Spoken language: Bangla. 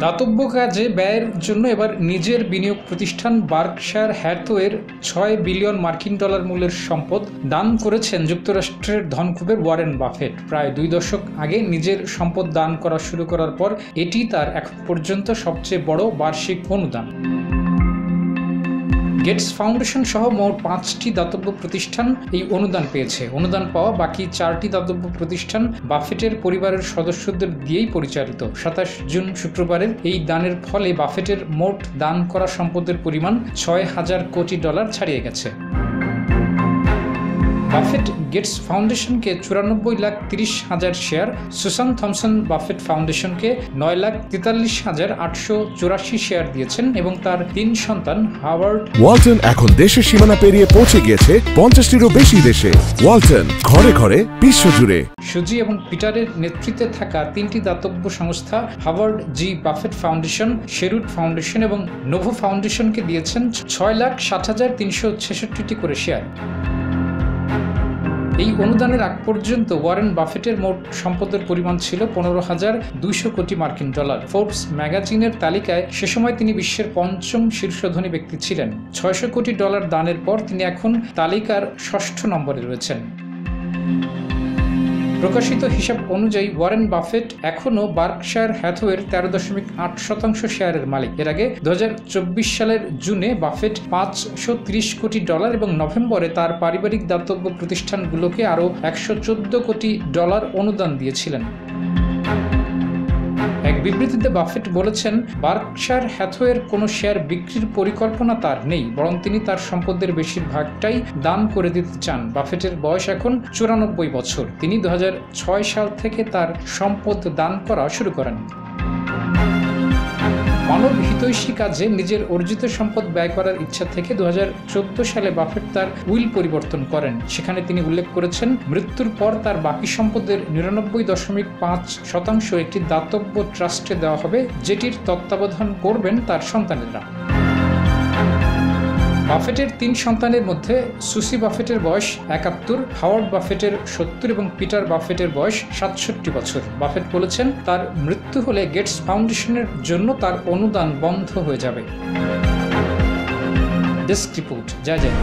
দাতব্য কাজে ব্যয়ের জন্য এবার নিজের বিনিয়োগ প্রতিষ্ঠান বার্কশায়ার হ্যাথওয়ের $6 বিলিয়ন মূল্যের সম্পদ দান করেছেন যুক্তরাষ্ট্রের ধনকুবের ওয়ারেন বাফেট। প্রায় 2 দশক আগে নিজের সম্পদ দান করা শুরু করার পর এটি তার এখন পর্যন্ত সবচেয়ে বড় বার্ষিক অনুদান। গেটস ফাউন্ডেশন সহ মোট 5টি দাতব্য প্রতিষ্ঠান এই অনুদান পেয়েছে। অনুদান পাওয়া বাকি 4টি দাতব্য প্রতিষ্ঠান বাফেটের পরিবারের সদস্যদের দিয়েই পরিচালিত। 27 জুন শুক্রবারের এই দানের ফলে বাফেটের মোট দান করা সম্পদের পরিমাণ $6,000 কোটি ছাড়িয়ে গেছে। বাফেট গেটস ফাউন্ডেশনকে 94,30,000 শেয়ার, সুসান থমসন বাফেট ফাউন্ডেশনকে 9,43,884 শেয়ার দিয়েছেন এবং তার 3 সন্তান হাওয়ার্ড। ওয়ালটন এখন দেশের সীমানা পেরিয়ে পৌঁছে গিয়েছে 50টিরও বেশি দেশে। ওয়ালটন, ঘরে ঘরে বিশ্বজুড়ে। সুজি এবং পিটারের নেতৃত্বে থাকা 3টি দাতব্য সংস্থা হাওয়ার্ড জি বাফেট ফাউন্ডেশন, শেরুড ফাউন্ডেশন এবং নোভো ফাউন্ডেশনকে দিয়েছেন 6,60,366টি করে শেয়ার। এই অনুদানের আগ পর্যন্ত ওয়ারেন বাফেটের মোট সম্পদের পরিমাণ ছিল $15,200 কোটি। ফোর্বস ম্যাগাজিনের তালিকায় সে সময় তিনি বিশ্বের 5ম শীর্ষ ধনী ব্যক্তি ছিলেন। $600 কোটি দানের পর তিনি এখন তালিকার 6ষ্ঠ নম্বরে রয়েছেন। প্রকাশিত হিসাব অনুযায়ী ওয়ারেন বাফেট এখনও বার্কশায়ার হ্যাথওয়ের 13.8% শেয়ারের মালিক। এর আগে 2024 সালের জুনে বাফেট $530 কোটি এবং নভেম্বরে তার পারিবারিক দাতব্য প্রতিষ্ঠানগুলোকে আরও $114 কোটি অনুদান দিয়েছিলেন। এক বিবৃতিতে বাফেট বলেছেন, বার্কশায়ার হ্যাথওয়ের কোনো শেয়ার বিক্রির পরিকল্পনা তার নেই, বরং তিনি তার সম্পদের বেশিরভাগটাই দান করে দিতে চান। বাফেটের বয়স এখন 94 বছর। তিনি 2006 সাল থেকে তার সম্পদ দান করা শুরু করেন। মানব হিতৈষী কাজে নিজের অর্জিত সম্পদ ব্যয় করার ইচ্ছা থেকে 2014 সালে বাফেট তার উইল পরিবর্তন করেন। সেখানে তিনি উল্লেখ করেছেন, মৃত্যুর পর তার বাকি সম্পদের 99.5% একটি দাতব্য ট্রাস্টে দেওয়া হবে, যেটির তত্ত্বাবধান করবেন তার সন্তানেরা। বাফেটের 3 সন্তানের মধ্যে সুসি বাফেটের বয়স 71, হাওয়ার্ড বাফেটের 70 এবং পিটার বাফেটের বয়স 67 বছর। বাফেট বলেছেন, তার মৃত্যু হলে গেটস ফাউন্ডেশনের জন্য তার অনুদান বন্ধ হয়ে যাবে। Desk report. জয় জয়।